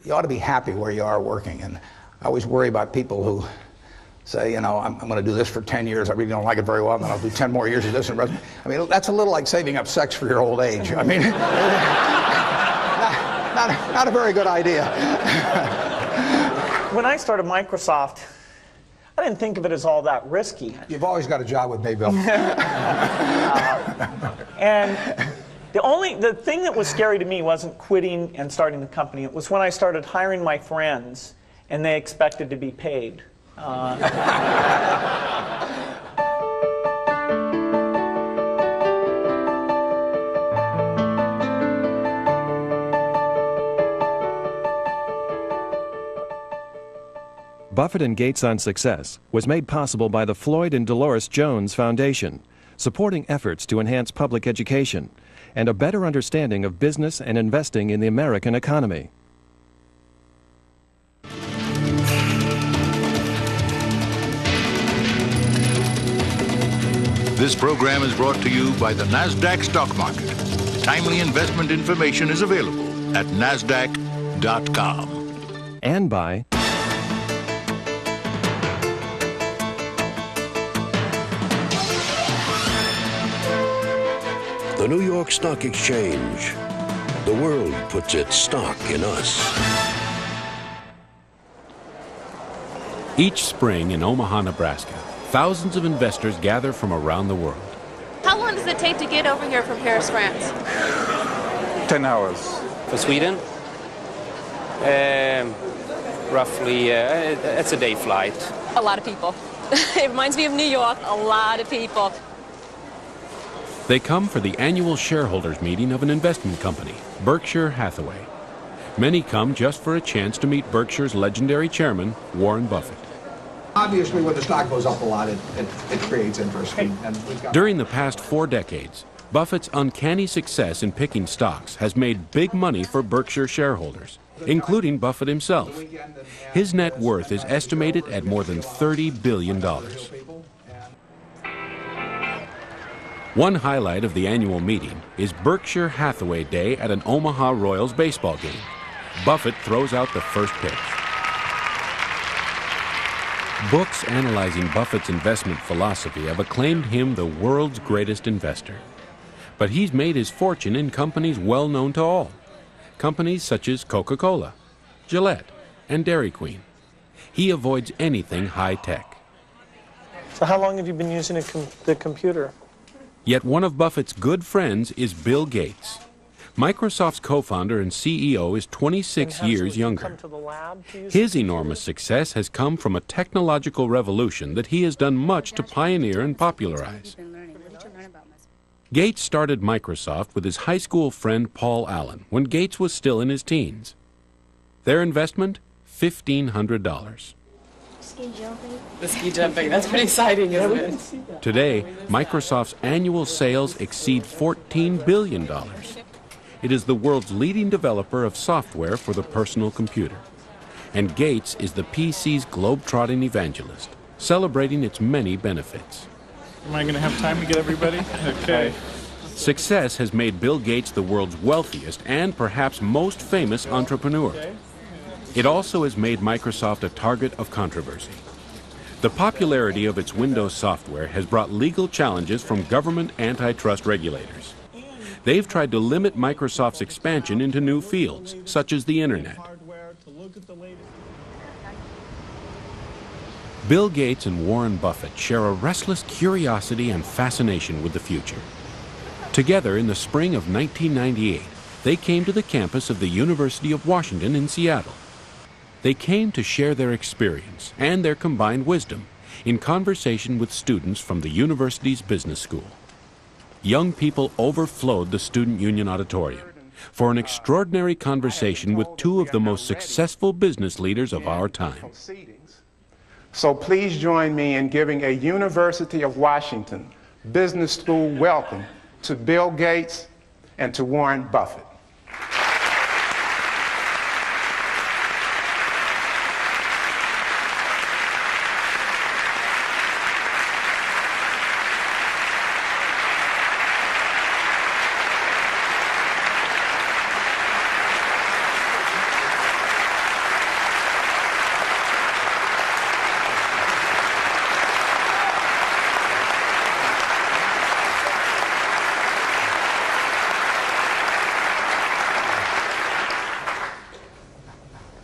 you ought to be happy where you are working. And I always worry about people who say, you know, I'm going to do this for 10 years. I really don't like it very well, and then I'll do 10 more years of this. I mean, that's a little like saving up sex for your old age. I mean, not a very good idea. When I started Microsoft, I didn't think of it as all that risky. You've always got a job with me, Bill. And the thing that was scary to me wasn't quitting and starting the company. It was when I started hiring my friends and they expected to be paid. Buffett and Gates on Success was made possible by the Floyd and Dolores Jones Foundation, supporting efforts to enhance public education and a better understanding of business and investing in the American economy. This program is brought to you by the NASDAQ stock market. Timely investment information is available at NASDAQ.com. And by the New York Stock Exchange. The world puts its stock in us. Each spring in Omaha, Nebraska, thousands of investors gather from around the world. How long does it take to get over here from Paris, France? 10 hours. For Sweden? Roughly, it's a day flight. A lot of people. It reminds me of New York, a lot of people. They come for the annual shareholders meeting of an investment company, Berkshire Hathaway. Many come just for a chance to meet Berkshire's legendary chairman, Warren Buffett. Obviously, when the stock goes up a lot, it creates interest. During the past 4 decades, Buffett's uncanny success in picking stocks has made big money for Berkshire shareholders, including Buffett himself. His net worth is estimated at more than $30 billion. One highlight of the annual meeting is Berkshire Hathaway Day at an Omaha Royals baseball game. Buffett throws out the first pitch. Books analyzing Buffett's investment philosophy have acclaimed him the world's greatest investor. But he's made his fortune in companies well known to all. Companies such as Coca-Cola, Gillette, and Dairy Queen. He avoids anything high-tech. So how long have you been using the computer? Yet one of Buffett's good friends is Bill Gates. Microsoft's co-founder and CEO is 26 years younger. His enormous success has come from a technological revolution that he has done much to pioneer and popularize. Gates started Microsoft with his high school friend Paul Allen when Gates was still in his teens. Their investment, $1,500. The ski jumping, that's pretty exciting, isn't it? Today, Microsoft's annual sales exceed $14 billion. It is the world's leading developer of software for the personal computer. And Gates is the PC's globe-trotting evangelist, celebrating its many benefits. Am I going to have time to get everybody? Okay. Success has made Bill Gates the world's wealthiest and perhaps most famous entrepreneur. It also has made Microsoft a target of controversy. The popularity of its Windows software has brought legal challenges from government antitrust regulators. They've tried to limit Microsoft's expansion into new fields, such as the Internet. Bill Gates and Warren Buffett share a restless curiosity and fascination with the future. Together in the spring of 1998, they came to the campus of the University of Washington in Seattle. They came to share their experience and their combined wisdom in conversation with students from the university's business school. Young people overflowed the Student Union Auditorium for an extraordinary conversation with two of the most successful business leaders of our time. So please join me in giving a University of Washington Business School welcome to Bill Gates and to Warren Buffett.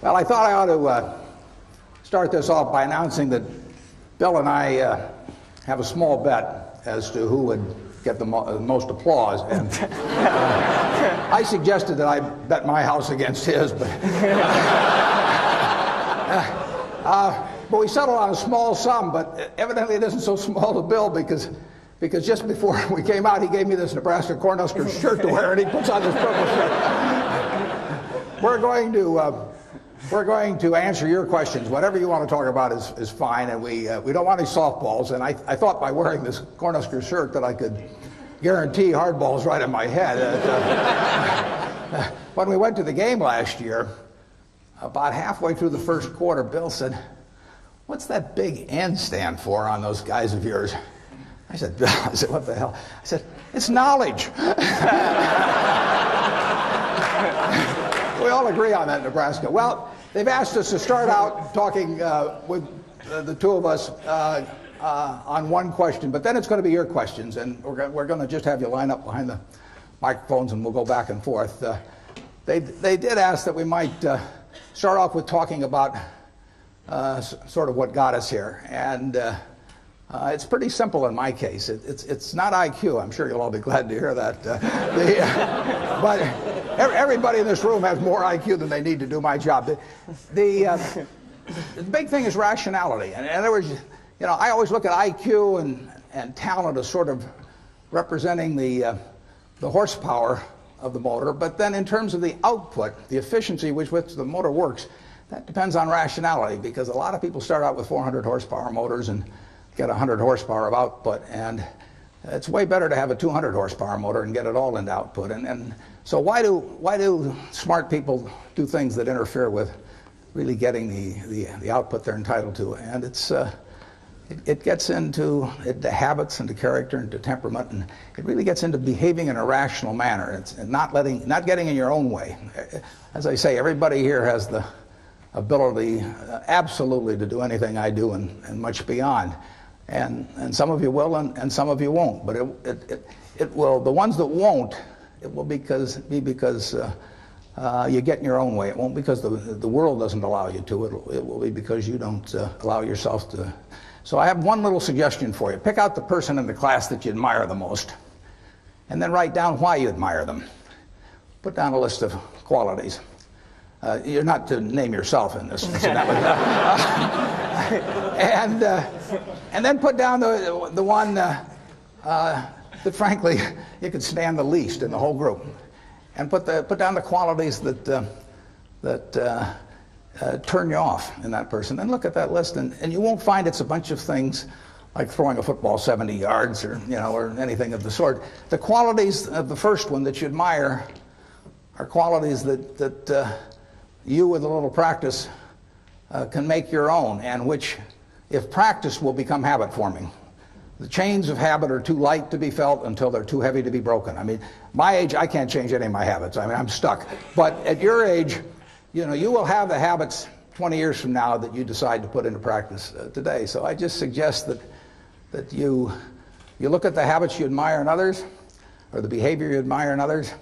Well, I thought I ought to start this off by announcing that Bill and I have a small bet as to who would get the most applause. And I suggested that I bet my house against his, but we settled on a small sum. But evidently, it isn't so small to Bill because just before we came out, he gave me this Nebraska Cornhuskers shirt to wear, and he puts on this purple shirt. We're going to answer your questions. Whatever you want to talk about is fine, and we don't want any softballs. And I thought by wearing this Cornhusker shirt that I could guarantee hardballs right in my head. When we went to the game last year, about halfway through the first quarter, Bill said, "What's that big N stand for on those guys of yours?" I said, "Bill," I said, "what the hell?" I said, "It's knowledge." We all agree on that in Nebraska. Well, they've asked us to start out talking with the two of us on one question, but then it's going to be your questions, and we're going to just have you line up behind the microphones, and we'll go back and forth. They did ask that we might start off with talking about sort of what got us here, and it's pretty simple in my case. It's not IQ. I'm sure you'll all be glad to hear that. But everybody in this room has more IQ than they need to do my job. The big thing is rationality. And in other words, I always look at IQ and talent as sort of representing the horsepower of the motor. But then in terms of the output, the efficiency with which the motor works, that depends on rationality, because a lot of people start out with 400 horsepower motors and get 100 horsepower of output, and it's way better to have a 200 horsepower motor and get it all into output. And so why do smart people do things that interfere with really getting the output they're entitled to? And it gets into habits, into character, into temperament, and it really gets into behaving in a rational manner. It's not getting in your own way. As I say, everybody here has the ability absolutely to do anything I do and much beyond. And some of you will, and some of you won't. But it will. The ones that won't, it will be because you get in your own way. It won't because the world doesn't allow you to. It will be because you don't allow yourself to. So I have one little suggestion for you. Pick out the person in the class that you admire the most, and then write down why you admire them. Put down a list of qualities. You're not to name yourself in this, incidentally. And then put down the one that, frankly, you could stand the least in the whole group, and put down the qualities that turn you off in that person. Then look at that list, and you won't find it's a bunch of things like throwing a football 70 yards or anything of the sort. The qualities of the first one that you admire are qualities that you, with a little practice, can make your own, and which, if practiced, will become habit forming. The chains of habit are too light to be felt until they're too heavy to be broken. I mean, my age, I can't change any of my habits. I mean, I'm stuck. But at your age, you will have the habits 20 years from now that you decide to put into practice today. So I just suggest that you look at the habits you admire in others, or the behavior you admire in others,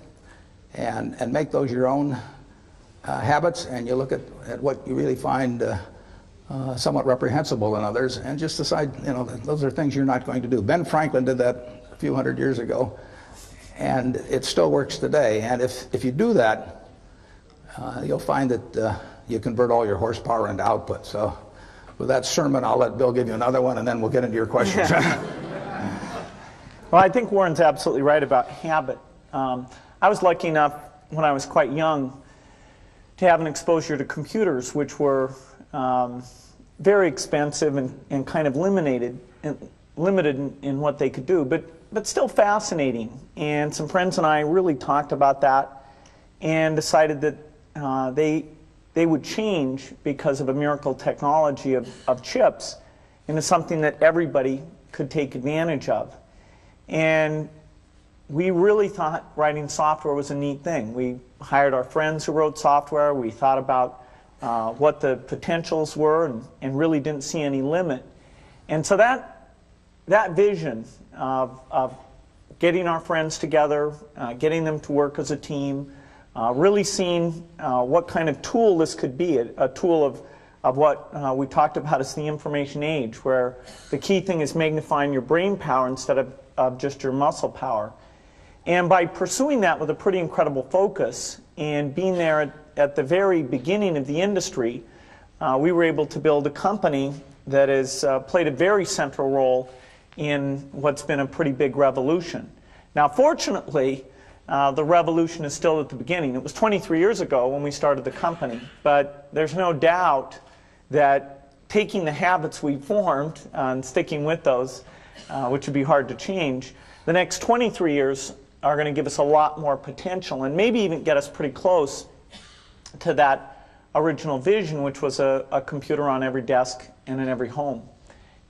and make those your own habits, and you look at what you really find somewhat reprehensible in others, and just decide, those are things you're not going to do. Ben Franklin did that a few hundred years ago, and it still works today. And if you do that, you'll find that you convert all your horsepower into output. So with that sermon, I'll let Bill give you another one, and then we'll get into your questions. Well, I think Warren's absolutely right about habit. I was lucky enough when I was quite young to have an exposure to computers, which were very expensive and kind of limited in what they could do, but still fascinating. And some friends and I really talked about that and decided that they would change because of a miracle technology of chips into something that everybody could take advantage of. And we really thought writing software was a neat thing. We hired our friends who wrote software. We thought about what the potentials were and really didn't see any limit. And so that vision of getting our friends together, getting them to work as a team, really seeing what kind of tool this could be, a tool of what we talked about as the information age, where the key thing is magnifying your brain power instead of just your muscle power. And by pursuing that with a pretty incredible focus and being there at the very beginning of the industry, we were able to build a company that has played a very central role in what's been a pretty big revolution. Now, fortunately, the revolution is still at the beginning. It was 23 years ago when we started the company, but there's no doubt that taking the habits we formed and sticking with those, which would be hard to change, the next 23 years are going to give us a lot more potential and maybe even get us pretty close to that original vision, which was a computer on every desk and in every home.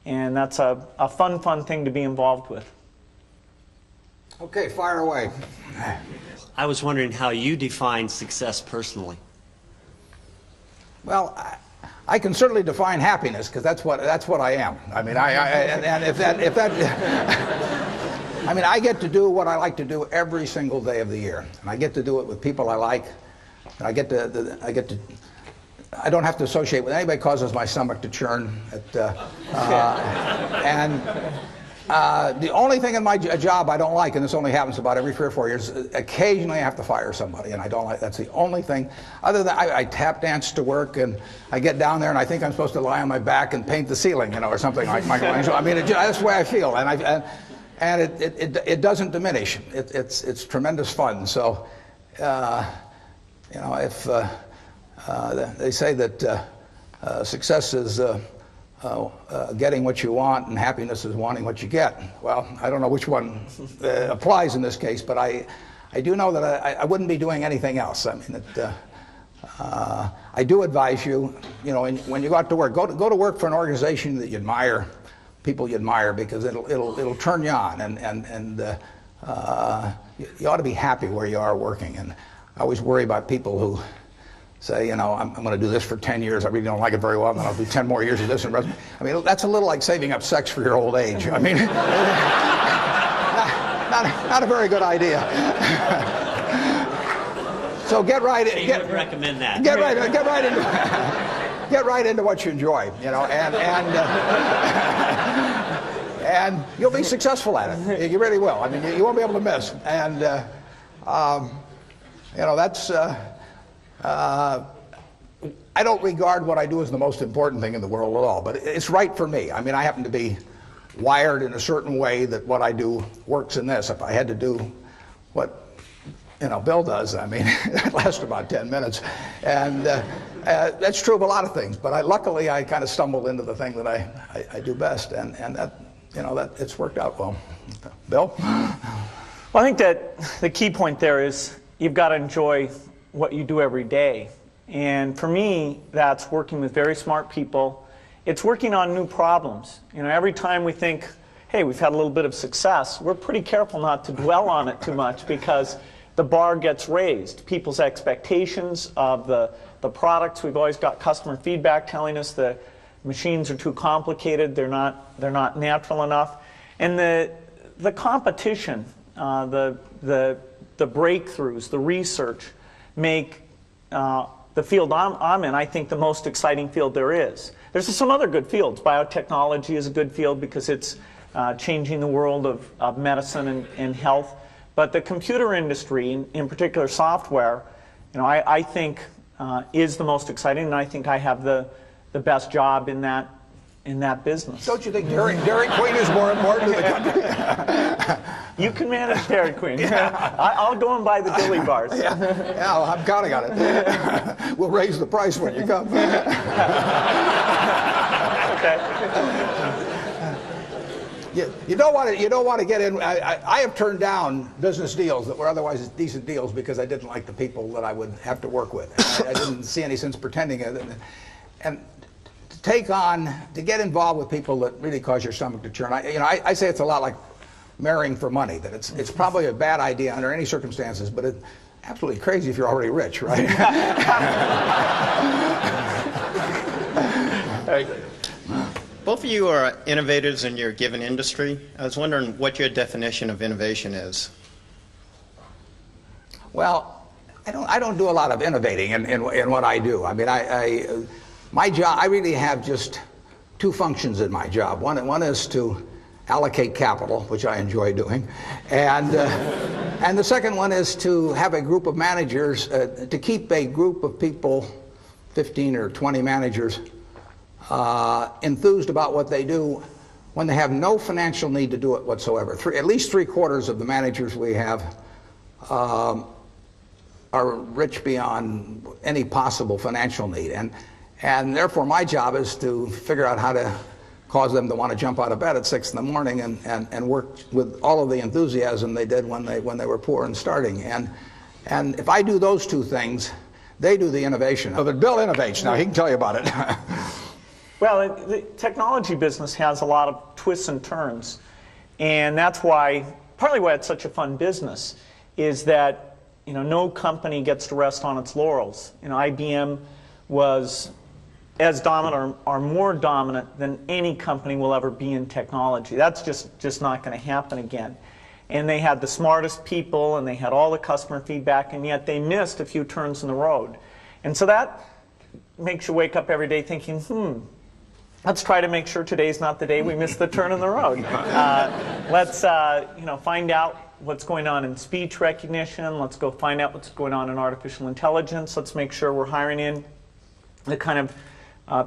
And that's a fun thing to be involved with. Okay, fire away. I was wondering how you define success personally. Well, I can certainly define happiness because that's what I am. I mean, and if that I mean, I get to do what I like to do every single day of the year, and I get to do it with people I like. And I don't have to associate with anybody. Causes my stomach to churn. And the only thing in my job I don't like, and this only happens about every 3 or 4 years, occasionally I have to fire somebody, and I don't like. That's the only thing. Other than I tap dance to work, and I get down there, and I think I'm supposed to lie on my back and paint the ceiling, you know, or something like Michelangelo. I mean, that's the way I feel, and it doesn't diminish. It's tremendous fun. So, you know, if they say that success is getting what you want and happiness is wanting what you get. Well, I don't know which one applies in this case, but I do know that I wouldn't be doing anything else. I mean, I do advise you, you know, when you go out to work, go to work for an organization that you admire, people you admire, because it'll turn you on, and you ought to be happy where you are working. And I always worry about people who say, you know, I'm going to do this for 10 years. I really don't like it very well, and then I'll do 10 more years of this. I mean, that's a little like saving up sex for your old age. I mean, not a very good idea. So get right in. You would recommend that. Get right into what you enjoy, you know, and you'll be successful at it. You really will. I mean, you won't be able to miss. And you know, that's. I don't regard what I do as the most important thing in the world at all, but it's right for me. I mean, I happen to be wired in a certain way that what I do works in this. If I had to do what, you know, Bill does, I mean, it lasts about 10 minutes. And that's true of a lot of things, but luckily I kind of stumbled into the thing that I do best, and that, you know, that it's worked out well. Bill? Well, I think that the key point there is you've got to enjoy what you do every day. And for me, that's working with very smart people. It's working on new problems. You know, every time we think, hey, we've had a little bit of success, we're pretty careful not to dwell on it too much, because the bar gets raised. People's expectations of the products, we've always got customer feedback telling us the machines are too complicated, they're not natural enough. And the competition, the breakthroughs, the research make the field I'm in, I think, the most exciting field there is. There's some other good fields. Biotechnology is a good field because it's changing the world of medicine and health. But the computer industry, in particular software, you know, I think is the most exciting, and I think I have the best job in that business. Don't you think Dairy Queen is more important to the country? You can manage Dairy Queen. Yeah. I'll go and buy the dilly bars. Yeah, well, I'm counting on it. We'll raise the price when you come. Okay. You don't want to get in. I have turned down business deals that were otherwise decent deals because I didn't like the people that I would have to work with. I didn't see any sense pretending it. And to get involved with people that really cause your stomach to churn. I say it's a lot like marrying for money. That it's probably a bad idea under any circumstances, but it's absolutely crazy if you're already rich, right? Both of you are innovators in your given industry. I was wondering what your definition of innovation is. Well, I don't do a lot of innovating in what I do. I mean, my job, I really have just two functions in my job. One is to allocate capital, which I enjoy doing, and the second one is to have a group of managers, to keep a group of people, 15 or 20 managers, enthused about what they do when they have no financial need to do it whatsoever. At least 3/4 of the managers we have are rich beyond any possible financial need, and therefore my job is to figure out how to cause them to want to jump out of bed at 6 in the morning and work with all of the enthusiasm they did when they were poor and starting. And if I do those two things, they do the innovation. So that Bill innovates. Now he can tell you about it. Well, the technology business has a lot of twists and turns, and that's partly why it's such a fun business, is that no company gets to rest on its laurels. IBM was as dominant or more dominant than any company will ever be in technology. That's just not going to happen again. And they had the smartest people, and they had all the customer feedback, and yet they missed a few turns in the road. And so that makes you wake up every day thinking, let's try to make sure today's not the day we miss the turn in the road. Let's find out what's going on in speech recognition. Let's go find out what's going on in artificial intelligence. Let's make sure we're hiring in the kind of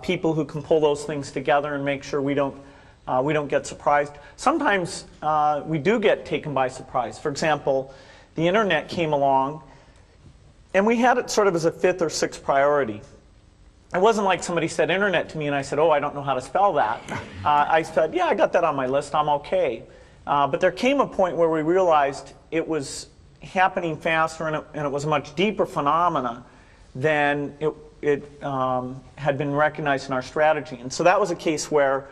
people who can pull those things together and make sure we don't get surprised. Sometimes we do get taken by surprise. For example, the internet came along, and we had it sort of as a 5th or 6th priority. It wasn't like somebody said internet to me and I said, oh, I don't know how to spell that. I said, yeah, I got that on my list, I'm okay. But there came a point where we realized it was happening faster, and it was a much deeper phenomena than it had been recognized in our strategy. And so that was a case where,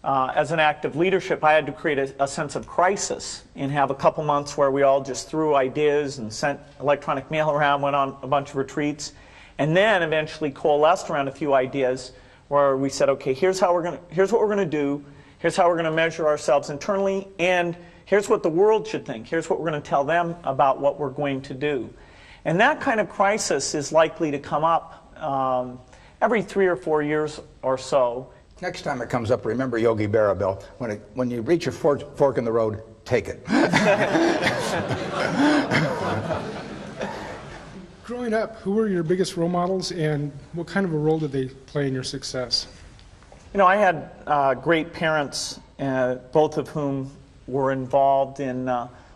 as an act of leadership, I had to create a sense of crisis and have a couple months where we all just threw ideas and sent electronic mail around, went on a bunch of retreats, and then eventually coalesced around a few ideas where we said, okay, here's what we're going to do, here's how we're going to measure ourselves internally, and here's what the world should think, here's what we're going to tell them about what we're going to do. And that kind of crisis is likely to come up every 3 or 4 years or so. Next time it comes up, remember Yogi Berra, Bill. When you reach a fork in the road, take it. Growing up, who were your biggest role models, and what kind of a role did they play in your success? I had great parents, both of whom were involved in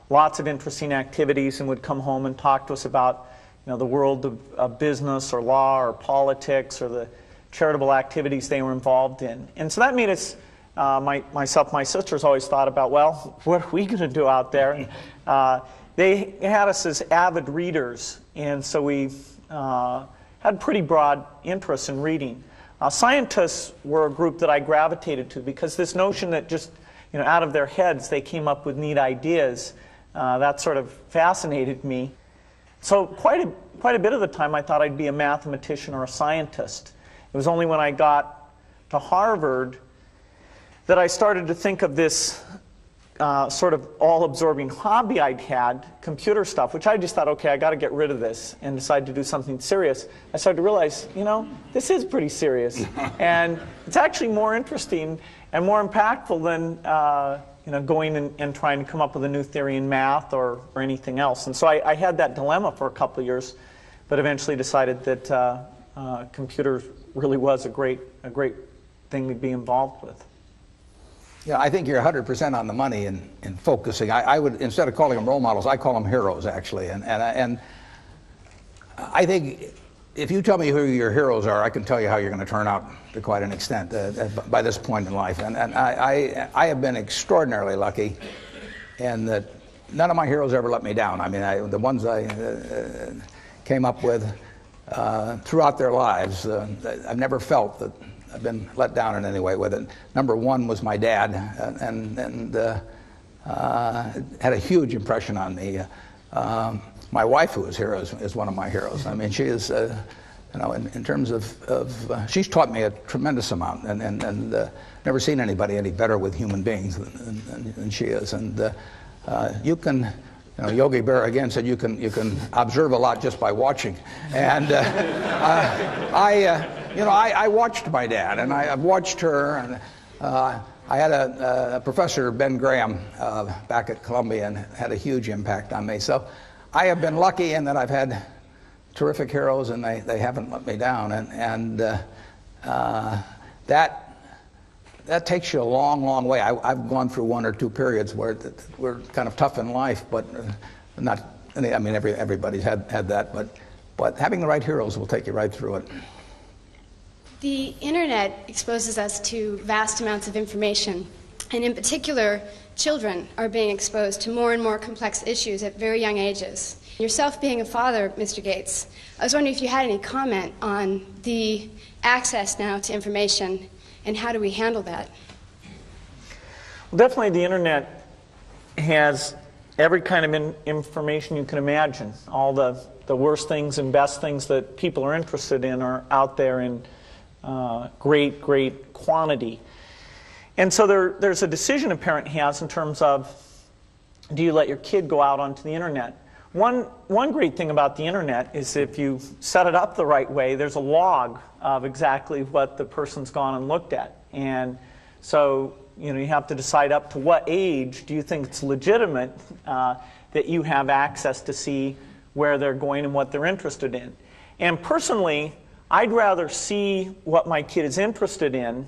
lots of interesting activities and would come home and talk to us about the world of business or law or politics or the charitable activities they were involved in. And so that made us, myself and my sisters always thought about, well, what are we going to do out there? And, they had us as avid readers, and so we had pretty broad interest in reading. Scientists were a group that I gravitated to because this notion that just out of their heads they came up with neat ideas, that sort of fascinated me. So quite a bit of the time I thought I'd be a mathematician or a scientist. It was only when I got to Harvard that I started to think of this sort of all-absorbing hobby I'd had, computer stuff, which I just thought, okay, I got to get rid of this, and decided to do something serious. I started to realize, this is pretty serious, and it's actually more interesting and more impactful than going and trying to come up with a new theory in math or anything else. And so I had that dilemma for a couple of years, but eventually decided that computers really was a great thing to be involved with. Yeah, I think you're 100% on the money in focusing. I would, instead of calling them role models, I call them heroes, actually. And I think if you tell me who your heroes are, I can tell you how you're going to turn out to quite an extent by this point in life. And I have been extraordinarily lucky in that none of my heroes ever let me down. I mean, the ones I came up with throughout their lives, I've never felt that I've been let down in any way with it. Number one was my dad, and had a huge impression on me. My wife, who is here, is one of my heroes. I mean, she is, in terms of she's taught me a tremendous amount, and never seen anybody any better with human beings than she is. And you can Yogi Berra again said you can observe a lot just by watching, and I watched my dad, and I've watched her, and I had a professor, Ben Graham, back at Columbia, and had a huge impact on me. So I have been lucky in that I've had terrific heroes, and they haven't let me down, and that takes you a long, long way. I've gone through one or two periods where we're kind of tough in life, but not. I mean, everybody's had that, but having the right heroes will take you right through it. The internet exposes us to vast amounts of information, and in particular, children are being exposed to more and more complex issues at very young ages. Yourself being a father, Mr. Gates, I was wondering if you had any comment on the access now to information, and how do we handle that? Well, definitely the internet has every kind of information you can imagine. All the worst things and best things that people are interested in are out there in great quantity. And so there's a decision a parent has in terms of, do you let your kid go out onto the internet? One great thing about the internet is if you set it up the right way, there's a log of exactly what the person's gone and looked at. And so you have to decide up to what age do you think it's legitimate that you have access to see where they're going and what they're interested in. And personally, I'd rather see what my kid is interested in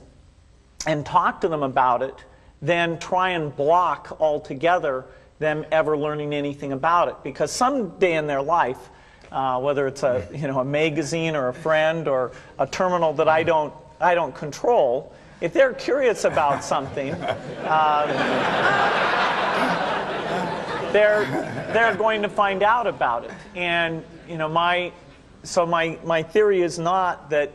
and talk to them about it than try and block altogether them ever learning anything about it. Because someday in their life, whether it's a magazine or a friend or a terminal that I don't control, if they're curious about something, they're going to find out about it. And my theory is not that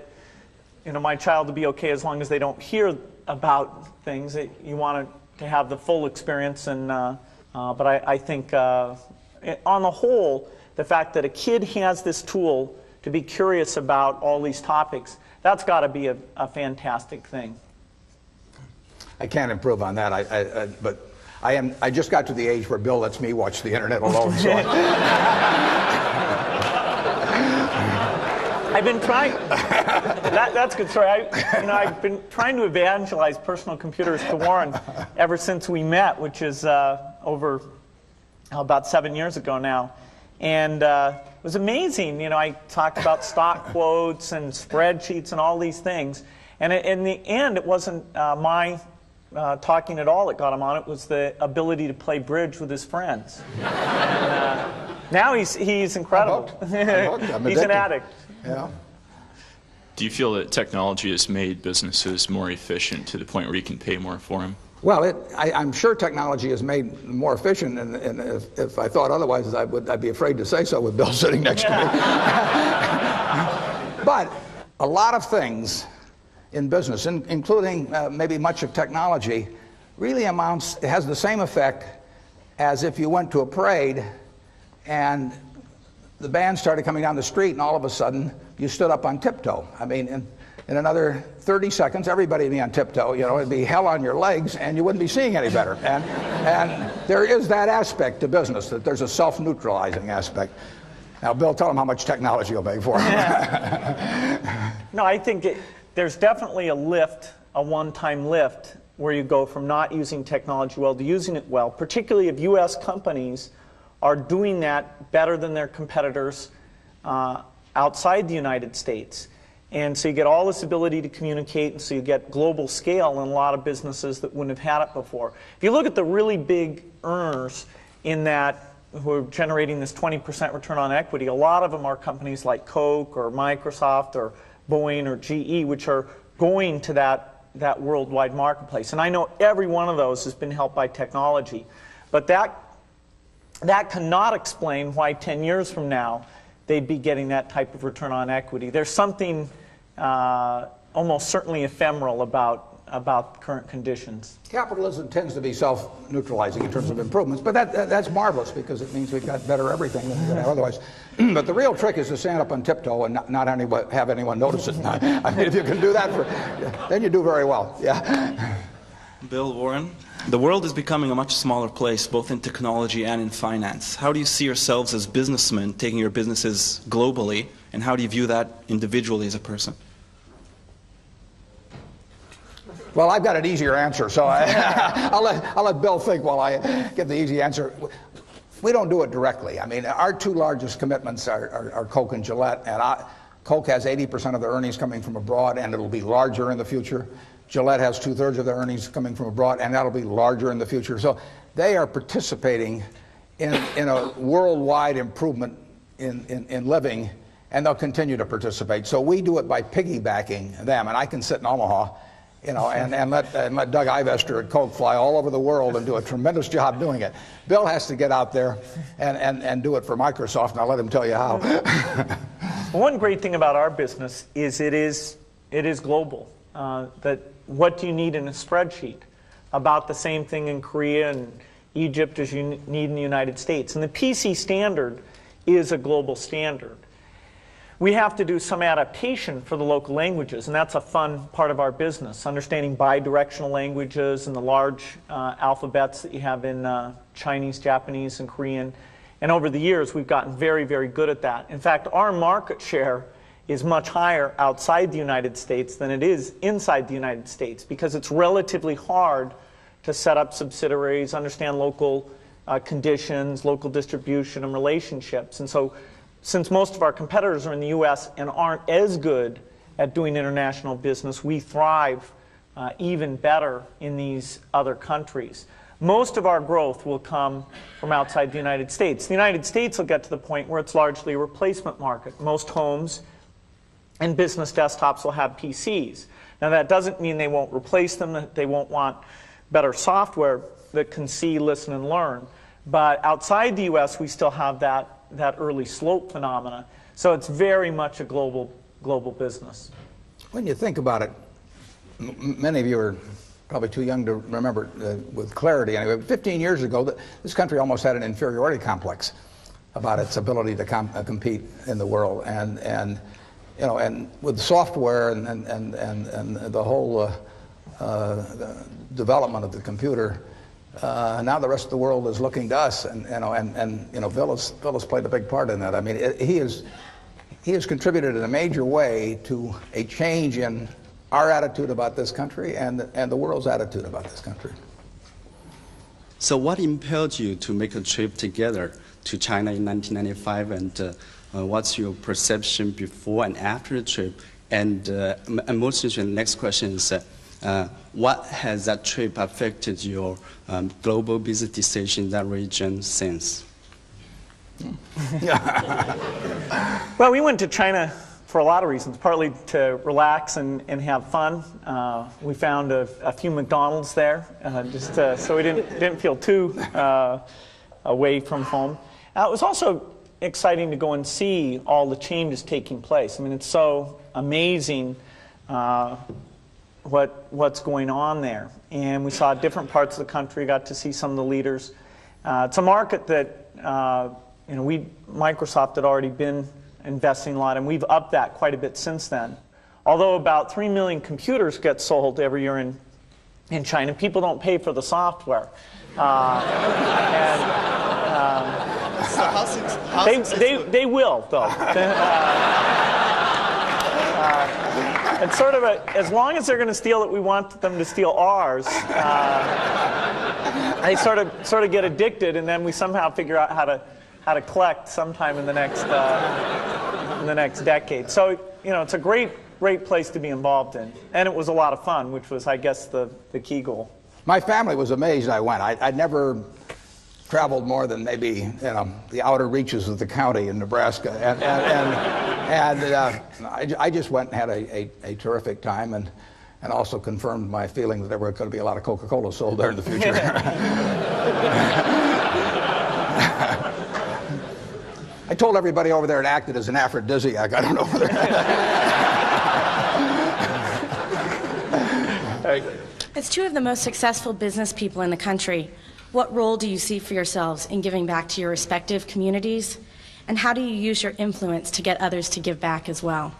my child will be okay as long as they don't hear about things. You want to have the full experience, and but I think on the whole, the fact that a kid has this tool to be curious about all these topics, that's got to be a fantastic thing. I can't improve on that. But I just got to the age where Bill lets me watch the internet alone. So I've been trying. That's a good story. I've been trying to evangelize personal computers to Warren ever since we met, which is over about 7 years ago now, and it was amazing. I talked about stock quotes and spreadsheets and all these things, and in the end, it wasn't my talking at all that got him on. It was the ability to play bridge with his friends. And, now he's incredible. He's an addict. Yeah. Do you feel that technology has made businesses more efficient to the point where you can pay more for them? Well, I'm sure technology has made more efficient, and if I thought otherwise, I'd be afraid to say so with Bill sitting next to me. But a lot of things in business, including maybe much of technology, really has the same effect as if you went to a parade and the band started coming down the street, and all of a sudden you stood up on tiptoe. I mean, in another 30 seconds, everybody would be on tiptoe. It'd be hell on your legs, and you wouldn't be seeing any better. And there is that aspect to business, that there's a self-neutralizing aspect. Now, Bill, tell them how much technology you'll pay for. No, I think there's definitely a lift, a one-time lift, where you go from not using technology well to using it well, particularly if U.S. companies are doing that better than their competitors outside the United States. And so you get all this ability to communicate, and so you get global scale in a lot of businesses that wouldn't have had it before. If you look at the really big earners in that, who are generating this 20% return on equity, a lot of them are companies like Coke or Microsoft or Boeing or GE, which are going to that worldwide marketplace. And I know every one of those has been helped by technology. But that cannot explain why 10 years from now they'd be getting that type of return on equity. There's something almost certainly ephemeral about current conditions. Capitalism tends to be self-neutralizing in terms of improvements, but that's marvelous, because it means we've got better everything than we could have otherwise. But the real trick is to stand up on tiptoe and not have anyone notice it. I mean, if you can do that, then you do very well. Yeah. Bill, Warren, The world is becoming a much smaller place, both in technology and in finance. How do you see yourselves as businessmen taking your businesses globally, and how do you view that individually as a person? Well, I've got an easier answer, so I'll let Bill think while I give the easy answer. We don't do it directly. I mean, our two largest commitments are Coke and Gillette, and Coke has 80% of their earnings coming from abroad, and it'll be larger in the future. Gillette has 2/3 of their earnings coming from abroad, and that'll be larger in the future. So they are participating in a worldwide improvement in living, and they'll continue to participate. So we do it by piggybacking them, and I can sit in Omaha, you know, and let Doug Ivester at Coke fly all over the world and do a tremendous job doing it. Bill has to get out there and do it for Microsoft, and I'll let him tell you how. One great thing about our business is it is global. That what do you need in a spreadsheet? About the same thing in Korea and Egypt as you need in the United States. And the PC standard is a global standard. We have to do some adaptation for the local languages, and that's a fun part of our business, understanding bidirectional languages and the large alphabets that you have in Chinese, Japanese, and Korean. And over the years, we've gotten very, very good at that. In fact, our market share is much higher outside the United States than it is inside the United States, because it's relatively hard to set up subsidiaries, understand local conditions, local distribution, and relationships. And so, since most of our competitors are in the U.S. and aren't as good at doing international business, we thrive even better in these other countries. Most of our growth will come from outside the United States. The United States will get to the point where it's largely a replacement market. Most homes and business desktops will have PCs. Now, that doesn't mean they won't replace them, that they won't want better software that can see, listen, and learn. But outside the U.S., we still have that early slope phenomena. So it's very much a global business. When you think about it, many of you are probably too young to remember with clarity. Anyway, 15 years ago, this country almost had an inferiority complex about its ability to compete in the world. And you know, and with software and the whole development of the computer, now the rest of the world is looking to us, and you know, Bill has played a big part in that. I mean, he has contributed in a major way to a change in our attitude about this country and the world's attitude about this country. So, what impelled you to make a trip together to China in 1995, and what's your perception before and after the trip? And most interesting, the next question is, what has that trip affected your global business decision in that region since? Well, we went to China for a lot of reasons, partly to relax and have fun. We found a few McDonald's there, just so we didn't feel too away from home. It was also exciting to go and see all the changes taking place. I mean, it's so amazing what's going on there. And we saw different parts of the country, got to see some of the leaders. It's a market that you know, Microsoft had already been investing a lot, and we've upped that quite a bit since then. Although about 3 million computers get sold every year in China, people don't pay for the software. They will, though. It's sort of as long as they're going to steal it, we want them to steal ours. They sort of get addicted, and then we somehow figure out how to collect sometime in the next decade. So, you know, it's a great place to be involved in, and it was a lot of fun, which was, I guess, the key goal. My family was amazed I went. I'd never traveled more than maybe, you know, the outer reaches of the county in Nebraska, and I just went and had a terrific time, and also confirmed my feeling that there were going to be a lot of Coca-Cola sold there in the future. I told everybody over there it acted as an aphrodisiac. I don't know whether. As two of the most successful business people in the country, what role do you see for yourselves in giving back to your respective communities? And how do you use your influence to get others to give back as well?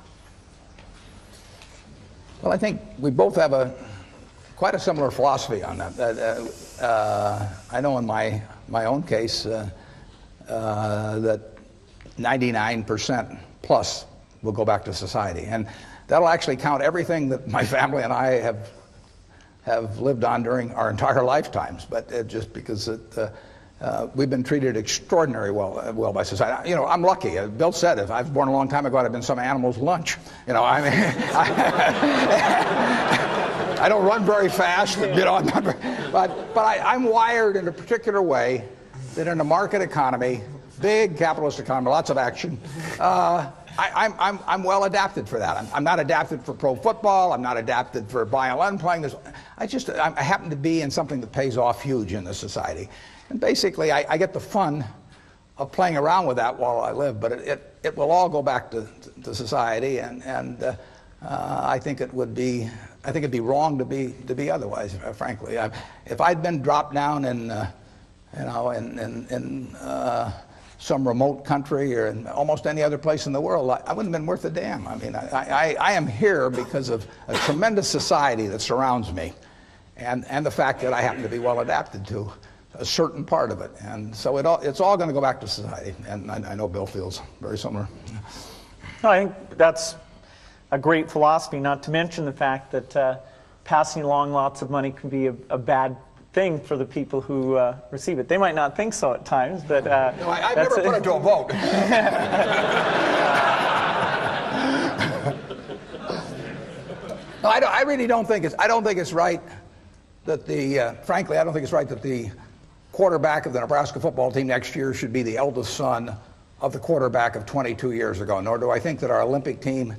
Well, I think we both have quite a similar philosophy on that. I know in my own case that 99% plus will go back to society, and that'll actually count everything that my family and I have lived on during our entire lifetimes. But just because we've been treated extraordinarily well by society. You know, I'm lucky. Bill said if I was born a long time ago, I'd have been some animal's lunch. You know, I mean, I don't run very fast. You know, but I'm wired in a particular way that in a market economy, big capitalist economy, lots of action, I'm well adapted for that. I'm not adapted for pro football. I'm not adapted for violin playing. I happen to be in something that pays off huge in this society. And basically, I get the fun of playing around with that while I live, but it will all go back to society, and I think it'd be wrong to be otherwise, frankly. If I'd been dropped down in some remote country or in almost any other place in the world, I wouldn't have been worth a damn. I mean, I am here because of a tremendous society that surrounds me, and the fact that I happen to be well adapted to a certain part of it. And so it's all going to go back to society, and I know Bill feels very similar. No, I think that's a great philosophy, not to mention the fact that passing along lots of money can be a bad thing for the people who receive it. They might not think so at times, but... no, I've never put it to a vote. No, I really don't think it's right that frankly, I don't think it's right that the quarterback of the Nebraska football team next year should be the eldest son of the quarterback of 22 years ago, nor do I think that our Olympic team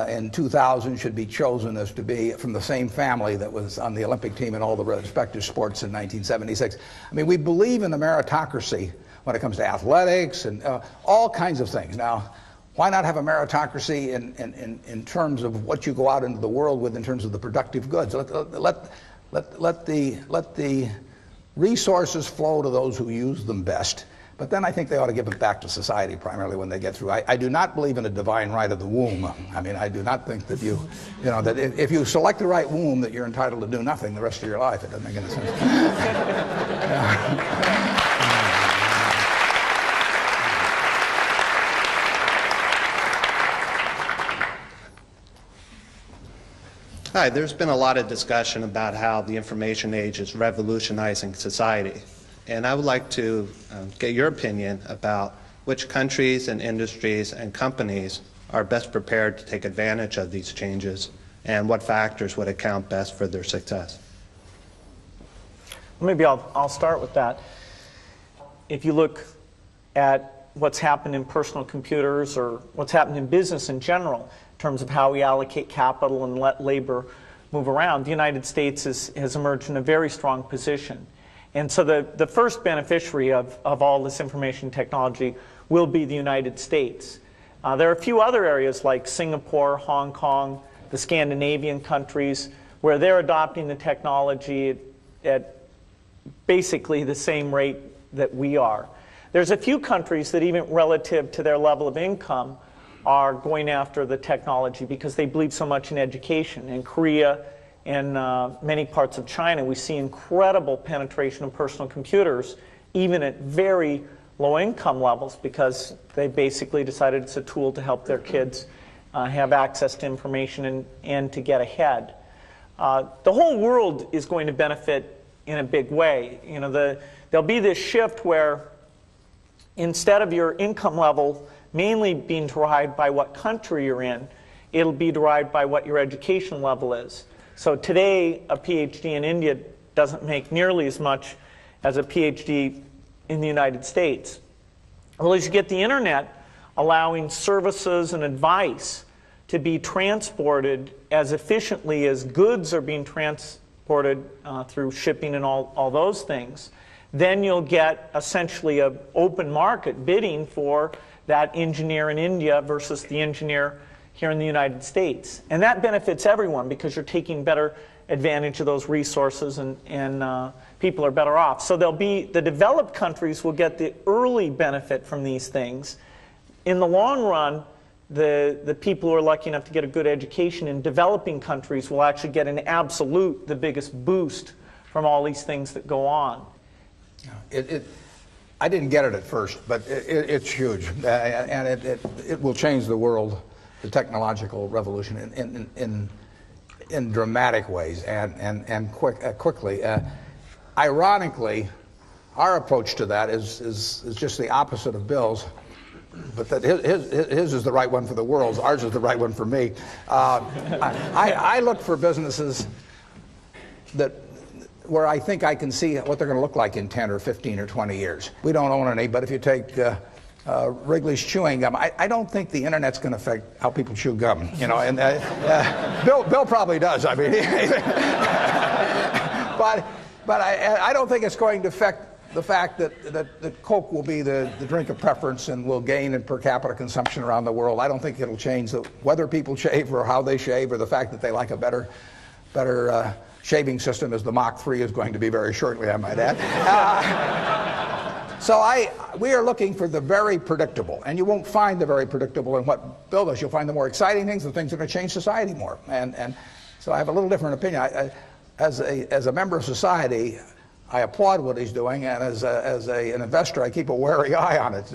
in 2000 should be chosen as to be from the same family that was on the Olympic team in all the respective sports in 1976. I mean, we believe in the meritocracy when it comes to athletics and all kinds of things. Now, why not have a meritocracy in terms of what you go out into the world with in terms of the productive goods? Let the resources flow to those who use them best. But then I think they ought to give it back to society primarily when they get through. I do not believe in a divine right of the womb. I mean, I do not think that that if you select the right womb that you're entitled to do nothing the rest of your life. It doesn't make any sense. Hi, there's been a lot of discussion about how the information age is revolutionizing society. And I would like to get your opinion about which countries and industries and companies are best prepared to take advantage of these changes and what factors would account best for their success. Maybe I'll start with that. If you look at what's happened in personal computers or what's happened in business in general, in terms of how we allocate capital and let labor move around, the United States has emerged in a very strong position. And so the first beneficiary of all this information technology will be the United States. There are a few other areas like Singapore, Hong Kong, the Scandinavian countries, where they're adopting the technology at basically the same rate that we are. There's a few countries that even relative to their level of income are going after the technology because they believe so much in education. In Korea and many parts of China, we see incredible penetration of personal computers, even at very low income levels, because they basically decided it's a tool to help their kids have access to information and to get ahead. The whole world is going to benefit in a big way. You know, there'll be this shift where instead of your income level mainly being derived by what country you're in, it'll be derived by what your education level is. So today, a PhD in India doesn't make nearly as much as a PhD in the United States. Well, as you get the internet allowing services and advice to be transported as efficiently as goods are being transported through shipping and all those things, then you'll get essentially an open market bidding for that engineer in India versus the engineer here in the United States. And that benefits everyone because you're taking better advantage of those resources and people are better off. So the developed countries will get the early benefit from these things. In the long run, the people who are lucky enough to get a good education in developing countries will actually get an absolute, the biggest boost from all these things that go on. I didn't get it at first, but it's huge, and it will change the world, the technological revolution in dramatic ways and quickly. Ironically, our approach to that is just the opposite of Bill's, but that his is the right one for the world. Ours is the right one for me. I look for businesses where I think I can see what they're going to look like in 10 or 15 or 20 years. We don't own any, but if you take Wrigley's chewing gum, I don't think the internet's going to affect how people chew gum. You know, and Bill probably does. I mean, but I don't think it's going to affect the fact that Coke will be the drink of preference and will gain in per capita consumption around the world. I don't think it'll change whether people shave or how they shave or the fact that they like a better shaving system as the Mach 3 is going to be very shortly, I might add. So we are looking for the very predictable, and you won't find the very predictable in what Bill does. You'll find the more exciting things, the things that are going to change society more. And so I have a little different opinion. As a member of society, I applaud what he's doing, and as an investor, I keep a wary eye on it.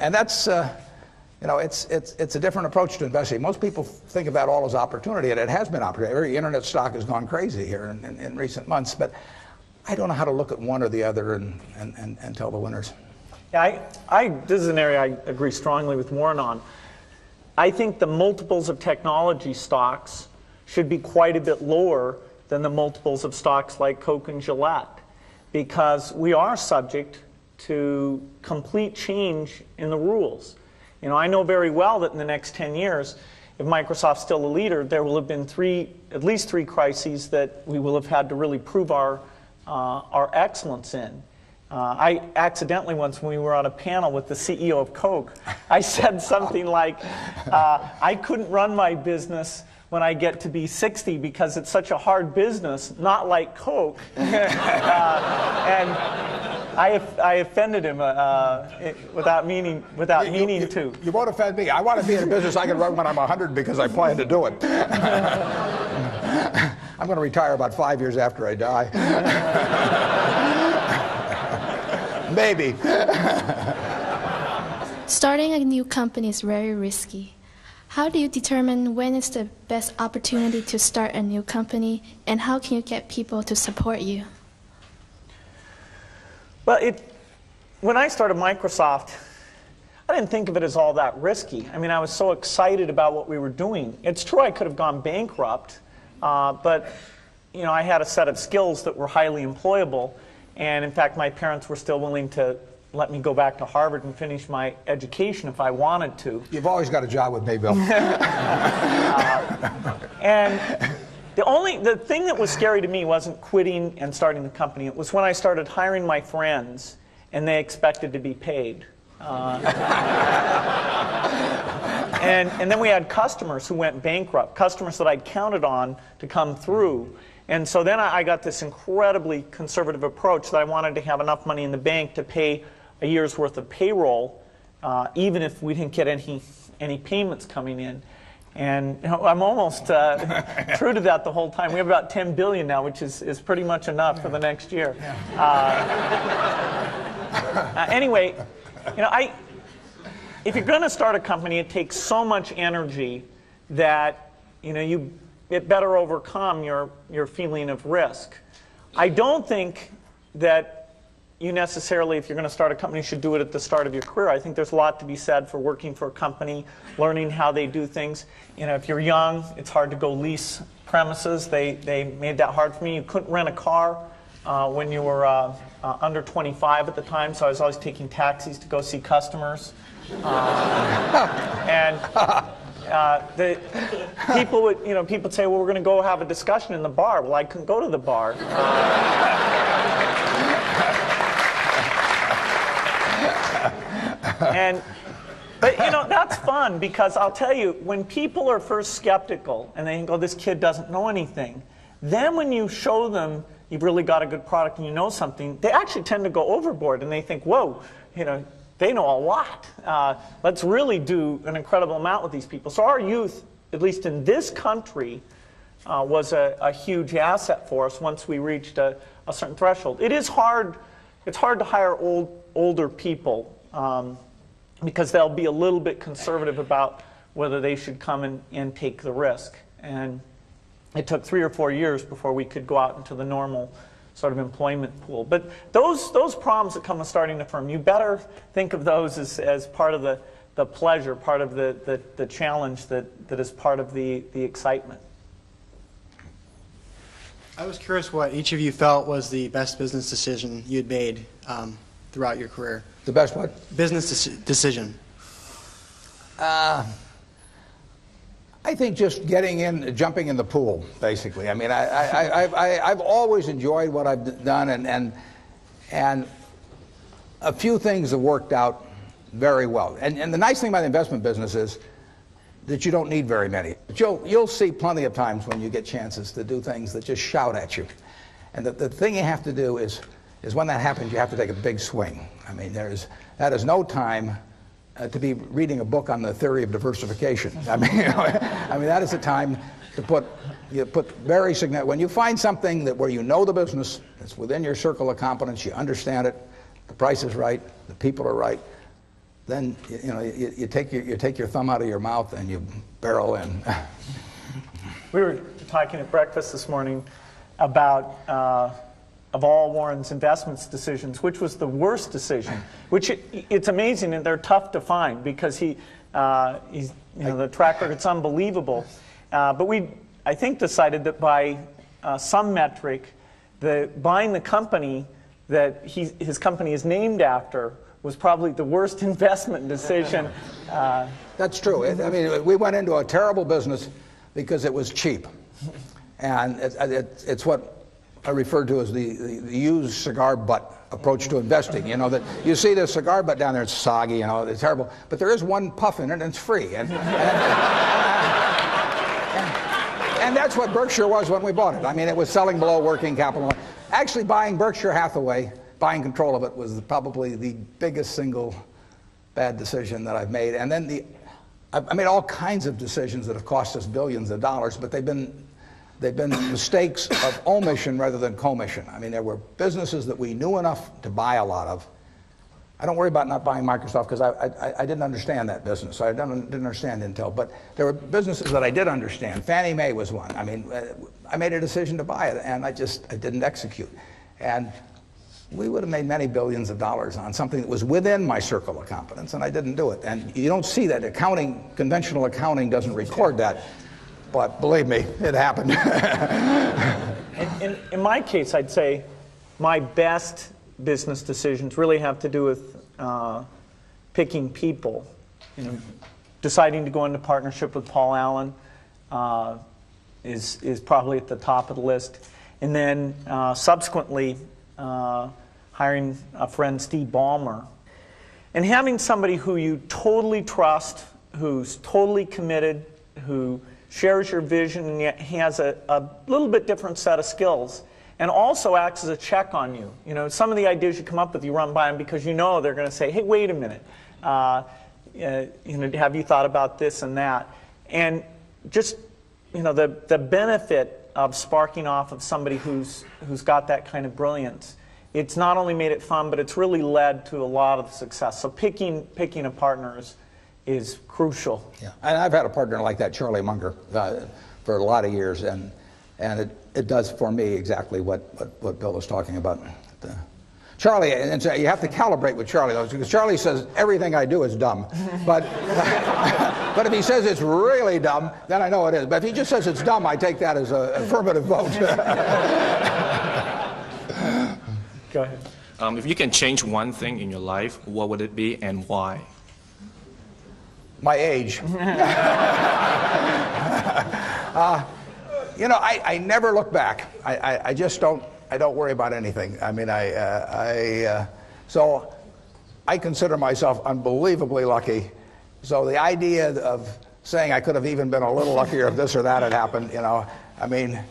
And that's, you know, it's a different approach to investing. Most people think about all as opportunity, and it has been opportunity. Every internet stock has gone crazy here in recent months, but I don't know how to look at one or the other and tell the winners. Yeah, this is an area I agree strongly with Warren on. I think the multiples of technology stocks should be quite a bit lower than the multiples of stocks like Coke and Gillette, because we are subject to complete change in the rules. You know, I know very well that in the next 10 years, if Microsoft's still a leader, there will have been at least three crises that we will have had to really prove our excellence in. I accidentally once, when we were on a panel with the CEO of Coke, I said something like, I couldn't run my business when I get to be 60 because it's such a hard business, not like Coke. And I offended him without meaning to. You won't offend me. I want to be in a business I can run when I'm 100 because I plan to do it. I'm going to retire about 5 years after I die. Maybe. Starting a new company is very risky. How do you determine when is the best opportunity to start a new company, and how can you get people to support you? Well, when I started Microsoft, I didn't think of it as all that risky. I mean, I was so excited about what we were doing. It's true I could have gone bankrupt, but you know, I had a set of skills that were highly employable, and in fact, my parents were still willing to let me go back to Harvard and finish my education if I wanted to. You've always got a job with me, Bill. And the thing that was scary to me wasn't quitting and starting the company. It was when I started hiring my friends and they expected to be paid. And then we had customers who went bankrupt, customers that I'd counted on to come through. And so then I got this incredibly conservative approach that I wanted to have enough money in the bank to pay a year's worth of payroll, even if we didn't get any payments coming in. And you know, I'm almost true to that the whole time. We have about $10 billion now, which is pretty much enough for the next year. Anyway, you know, if you're going to start a company, it takes so much energy that you know it better overcome your feeling of risk. I don't think that you necessarily, if you're going to start a company, should do it at the start of your career. I think there's a lot to be said for working for a company, learning how they do things. You know, if you're young, it's hard to go lease premises. They made that hard for me. You couldn't rent a car when you were under 25 at the time, so I was always taking taxis to go see customers. The people would, you know, people would say, well, we're going to go have a discussion in the bar. Well, I couldn't go to the bar. But you know, that's fun, because I'll tell you, when people are first skeptical and they think, oh, this kid doesn't know anything, then when you show them you've really got a good product and you know something, they actually tend to go overboard and they think, whoa, you know, they know a lot. Let's really do an incredible amount with these people. So our youth, at least in this country, was a huge asset for us once we reached a certain threshold. It is hard. It's hard to hire older people because they'll be a little bit conservative about whether they should come and take the risk. And it took 3 or 4 years before we could go out into the normal sort of employment pool. But those problems that come with starting a firm, you better think of those as part of the pleasure, part of the challenge that is part of the excitement. I was curious what each of you felt was the best business decision you'd made throughout your career. The best what? Business decision. I think just jumping in the pool, basically. I mean, I've always enjoyed what I've done, and a few things have worked out very well. And the nice thing about the investment business is that you don't need very many. But you'll see plenty of times when you get chances to do things that just shout at you. And the thing you have to do is when that happens, you have to take a big swing. I mean, that is no time to be reading a book on the theory of diversification. I mean, that is the time to put very significant. When you find something where you know the business, it's within your circle of competence, you understand it, the price is right, the people are right, then you take your thumb out of your mouth and you barrel in. We were talking at breakfast this morning about of all Warren's investments decisions, which was the worst decision? Which it's amazing, and they're tough to find because the track record's unbelievable. But we, I think, decided that by some metric, buying the company that his company is named after was probably the worst investment decision. That's true. I mean, we went into a terrible business because it was cheap, and it's what I refer to as the used cigar butt approach to investing. You know, that you see the cigar butt down there, it's soggy, it's terrible, but there is one puff in it and it's free. And that's what Berkshire was when we bought it. I mean, it was selling below working capital. Actually, buying Berkshire Hathaway, buying control of it, was probably the biggest single bad decision that I've made. And then I made all kinds of decisions that have cost us billions of dollars, but they've been mistakes of omission rather than commission. I mean, there were businesses that we knew enough to buy a lot of. I don't worry about not buying Microsoft because I didn't understand that business. I didn't understand Intel. But there were businesses that I did understand. Fannie Mae was one. I mean, I made a decision to buy it, and I didn't execute. And we would have made many billions of dollars on something that was within my circle of competence, and I didn't do it. And you don't see that. Conventional accounting doesn't record that. But believe me, it happened. In my case, I'd say my best business decisions really have to do with picking people. Deciding to go into partnership with Paul Allen is probably at the top of the list. And then subsequently hiring a friend, Steve Ballmer. And having somebody who you totally trust, who's totally committed, who shares your vision and yet has a little bit different set of skills, and also acts as a check on you. Some of the ideas you come up with, you run by them because they're going to say, hey, wait a minute, have you thought about this and that? And just, the benefit of sparking off of somebody who's got that kind of brilliance, it's not only made it fun, but it's really led to a lot of success. So picking a partner is crucial. Yeah, and I've had a partner like that, Charlie Munger, for a lot of years, and it does for me exactly what Bill was talking about. Charlie, and so you have to calibrate with Charlie, though, because Charlie says everything I do is dumb, but but if he says it's really dumb, then I know it is. But if he just says it's dumb, I take that as an affirmative vote. Go ahead. If you can change one thing in your life, what would it be and why? My age. I never look back. I just don't. I don't worry about anything. I mean, so I consider myself unbelievably lucky. So the idea of saying I could have even been a little luckier if this or that had happened, I mean,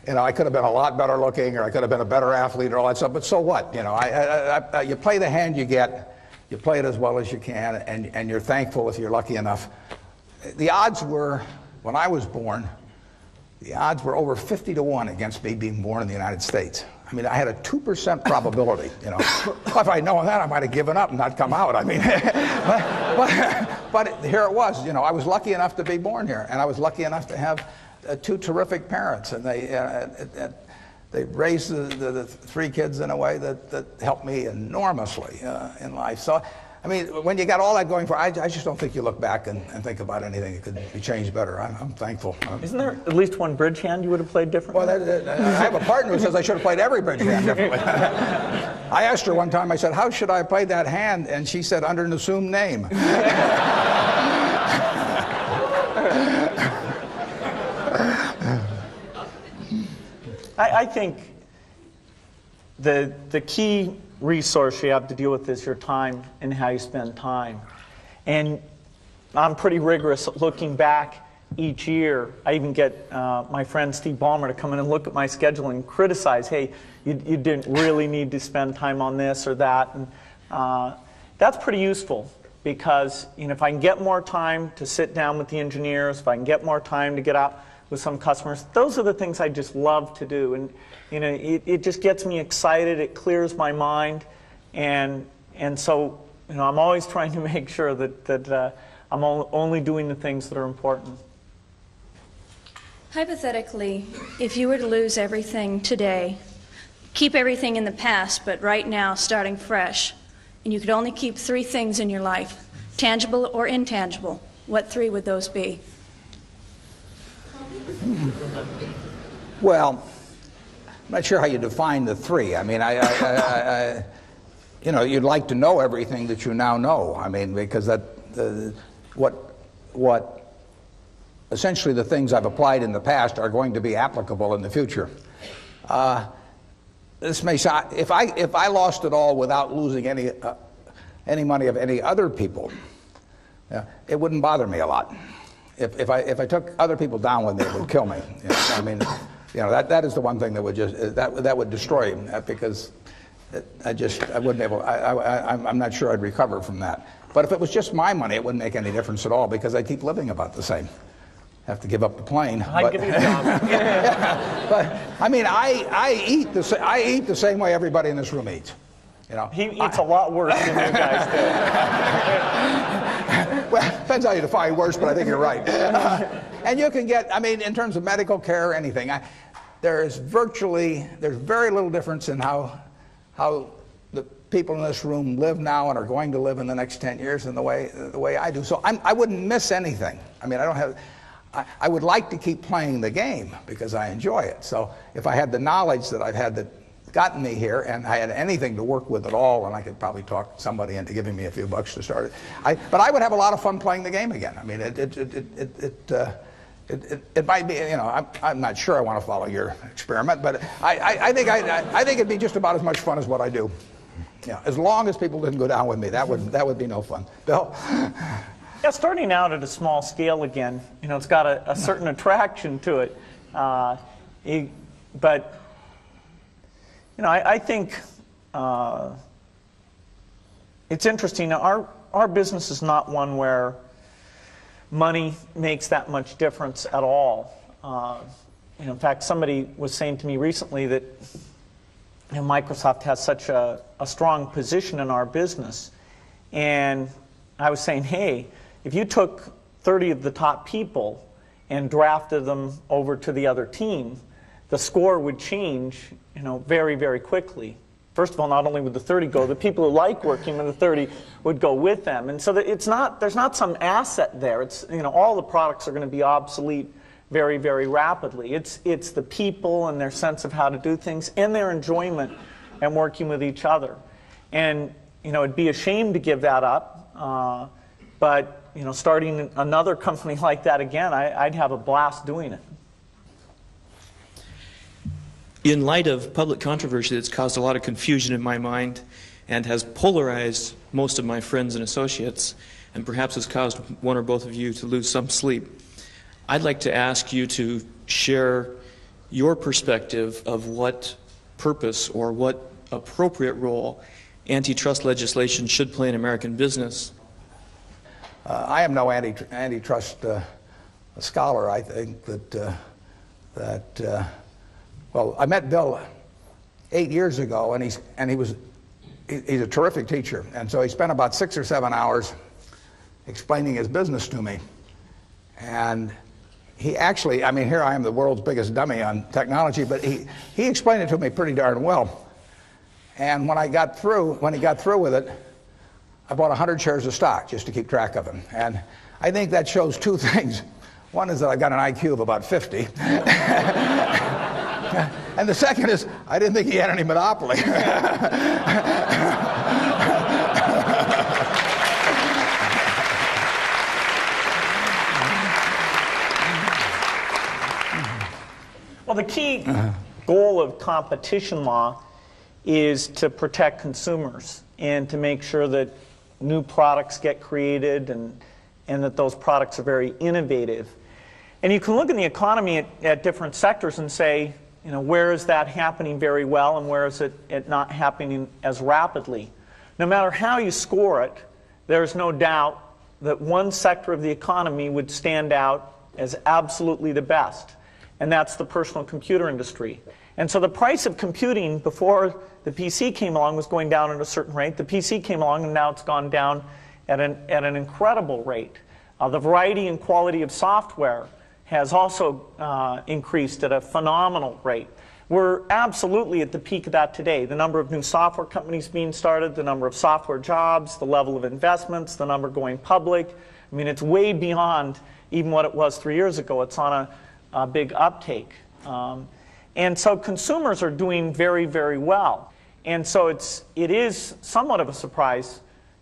I could have been a lot better looking, or I could have been a better athlete, or all that stuff. But so what? You play the hand you get. you play it as well as you can, and you're thankful if you're lucky enough. The odds were, when I was born, the odds were over 50 to 1 against me being born in the United States. I mean, I had a 2% probability, you know. If I'd known that, I might have given up and not come out. I mean, but here it was, you know. I was lucky enough to be born here, and I was lucky enough to have two terrific parents, and they raised the three kids in a way that helped me enormously in life. So, I mean, when you got all that going for, I just don't think you look back and think about anything that could be changed better. I'm thankful. Isn't there at least one bridge hand you would have played differently? Well, I have a partner who says I should have played every bridge hand differently. I asked her one time, I said, how should I play that hand? And she said, under an assumed name. I think the key resource you have to deal with is your time and how you spend time. And I'm pretty rigorous at looking back each year. I even get my friend Steve Ballmer to come in and look at my schedule and criticize, hey, you didn't really need to spend time on this or that. And that's pretty useful because, you know, if I can get more time to sit down with the engineers, if I can get more time to get out with some customers, those are the things I just love to do. And you know, it just gets me excited, it clears my mind, and so, you know, I'm always trying to make sure that I'm only doing the things that are important. Hypothetically, if you were to lose everything today, keep everything in the past, but right now starting fresh, and you could only keep 3 things in your life, tangible or intangible, what 3 would those be? Well, I'm not sure how you define the 3. I mean, you know, you'd like to know everything that you now know. I mean, because what essentially the things I've applied in the past are going to be applicable in the future. This may sound, if I lost it all without losing any money of any other people, it wouldn't bother me a lot. If I took other people down with me, it would kill me. You know? I mean, you know, that is the one thing that would just that would destroy me, because I wouldn't be able. I'm not sure I'd recover from that. But if it was just my money, it wouldn't make any difference at all, because I keep living about the same. Have to give up the plane. I'd give you a job. Yeah, but I mean, I eat the same way everybody in this room eats. You know, he eats a lot worse than you guys do. Well, depends how you define worse, but I think you're right. And you can get, I mean, in terms of medical care or anything, there's very little difference in how the people in this room live now and are going to live in the next 10 years than the way I do. So I wouldn't miss anything. I mean, I would like to keep playing the game because I enjoy it. So if I had the knowledge that I've had that gotten me here, and I had anything to work with at all, and I could probably talk somebody into giving me a few bucks to start it. But I would have a lot of fun playing the game again. I mean, it might be, you know, I'm not sure I want to follow your experiment, but I think it'd be just about as much fun as what I do. Yeah, as long as people didn't go down with me, that would be no fun. Bill? Yeah, starting out at a small scale again, you know, it's got a certain attraction to it, but. You know, I think it's interesting. Our business is not one where money makes that much difference at all. You know, in fact, somebody was saying to me recently that, you know, Microsoft has such a strong position in our business. And I was saying, hey, if you took 30 of the top people and drafted them over to the other team, the score would change, you know, very, very quickly. First of all, not only would the 30 go, the people who like working with the 30 would go with them. And so that there's not some asset there. It's, you know, all the products are going to be obsolete very, very rapidly. It's the people and their sense of how to do things and their enjoyment and working with each other. And, you know, it'd be a shame to give that up. But, you know, starting another company like that again, I'd have a blast doing it. In light of public controversy that's caused a lot of confusion in my mind and has polarized most of my friends and associates, and perhaps has caused one or both of you to lose some sleep, I'd like to ask you to share your perspective of what purpose or what appropriate role antitrust legislation should play in American business? I am no antitrust scholar. I think that well, I met Bill 8 years ago, and he's a terrific teacher, and so he spent about 6 or 7 hours explaining his business to me. And he actually, I mean, here I am, the world's biggest dummy on technology, but he explained it to me pretty darn well. And when he got through with it, I bought 100 shares of stock just to keep track of him. And I think that shows two things. One is that I've got an IQ of about 50. And the second is, I didn't think he had any monopoly. Well, the key goal of competition law is to protect consumers and to make sure that new products get created and that those products are very innovative. And you can look in the economy at different sectors and say, you know, where is that happening very well and where is it not happening as rapidly? No matter how you score it, there's no doubt that one sector of the economy would stand out as absolutely the best, and that's the personal computer industry. And so the price of computing before the PC came along was going down at a certain rate. The PC came along and now it's gone down at an incredible rate. The variety and quality of software has also increased at a phenomenal rate. We're absolutely at the peak of that today. The number of new software companies being started, the number of software jobs, the level of investments, the number going public. I mean, it's way beyond even what it was 3 years ago. It's on a big uptake. And so consumers are doing very, very well. And so it is somewhat of a surprise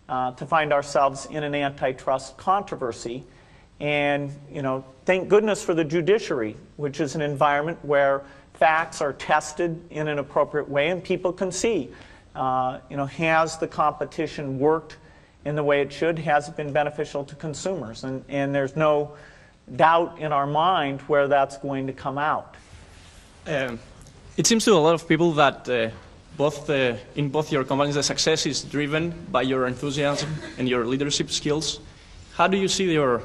to find ourselves in an antitrust controversy. And, you know, thank goodness for the judiciary, which is an environment where facts are tested in an appropriate way and people can see, you know, has the competition worked in the way it should? Has it been beneficial to consumers? And there's no doubt in our mind where that's going to come out. It seems to a lot of people that in both your companies, the success is driven by your enthusiasm and your leadership skills. How do you see your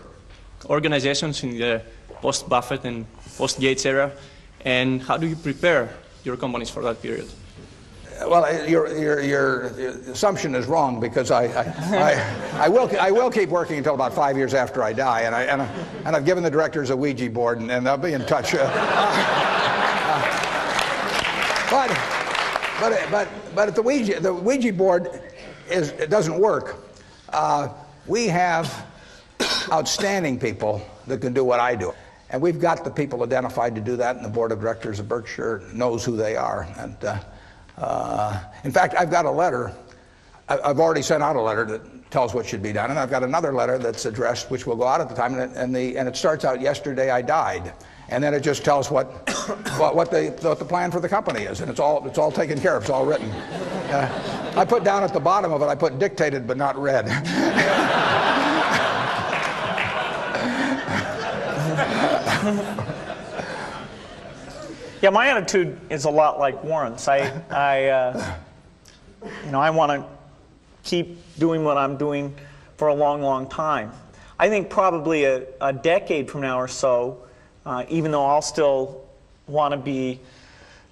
organizations in the post-Buffett and post-Gates era, and how do you prepare your companies for that period? Well, your assumption is wrong, because I will keep working until about 5 years after I die, and I've given the directors a Ouija board, and they'll be in touch. But the Ouija board it doesn't work. We have outstanding people that can do what I do, and we've got the people identified to do that, and the board of directors of Berkshire knows who they are. And in fact, I've got a letter. I've already sent out a letter that tells what should be done, and I've got another letter that's addressed, which will go out at the time, and it starts out, "Yesterday I died," and then it just tells what the plan for the company is, and it's all taken care of. It's all written. I put down at the bottom of it, I put "dictated but not read." Yeah, my attitude is a lot like Warren's. I want to keep doing what I'm doing for a long, long time. I think probably a decade from now or so, even though I'll still want to be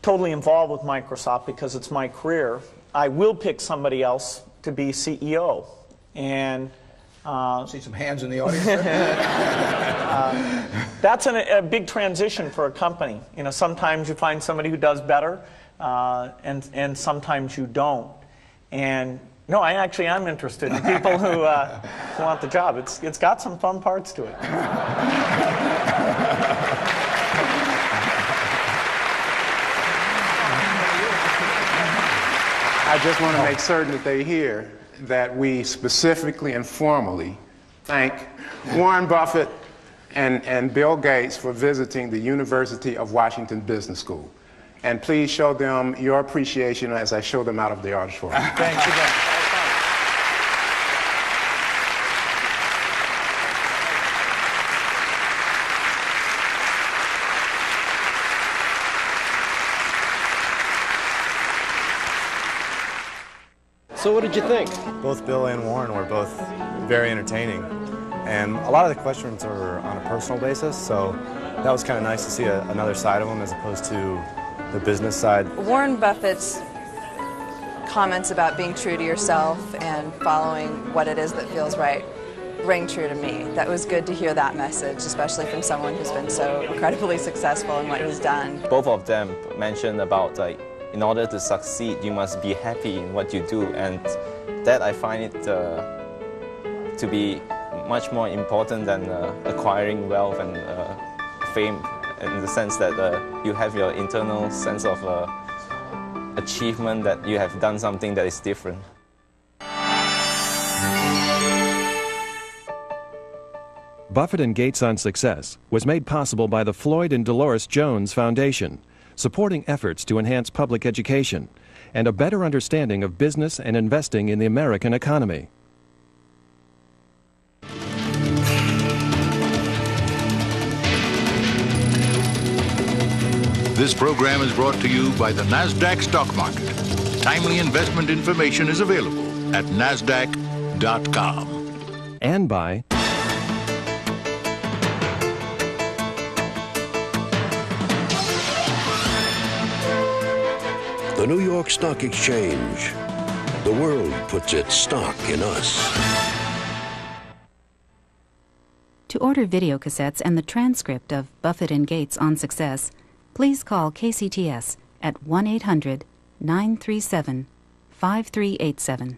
totally involved with Microsoft because it's my career, I will pick somebody else to be CEO. And see some hands in the audience. That's a big transition for a company. You know, sometimes you find somebody who does better, and sometimes you don't. And no, I actually am interested in people who want the job. It's got some fun parts to it. I just want to make certain that they hear that we specifically and formally thank Warren Buffett and Bill Gates for visiting the University of Washington Business School. And please show them your appreciation as I show them out of the auditorium. Thanks again. So what did you think? Both Bill and Warren were both very entertaining. And a lot of the questions are on a personal basis, so that was kind of nice to see another side of them as opposed to the business side. Warren Buffett's comments about being true to yourself and following what it is that feels right ring true to me. That was good to hear that message, especially from someone who's been so incredibly successful in what he's done. Both of them mentioned about in order to succeed, you must be happy in what you do, and that I find it to be much more important than acquiring wealth and fame, in the sense that you have your internal sense of achievement, that you have done something that is different. Buffett and Gates on Success was made possible by the Floyd and Dolores Jones Foundation, supporting efforts to enhance public education and a better understanding of business and investing in the American economy. This program is brought to you by the NASDAQ stock market. Timely investment information is available at NASDAQ.com. And by the New York Stock Exchange. The world puts its stock in us. To order video cassettes and the transcript of Buffett and Gates on Success, please call KCTS at 1-800-937-5387.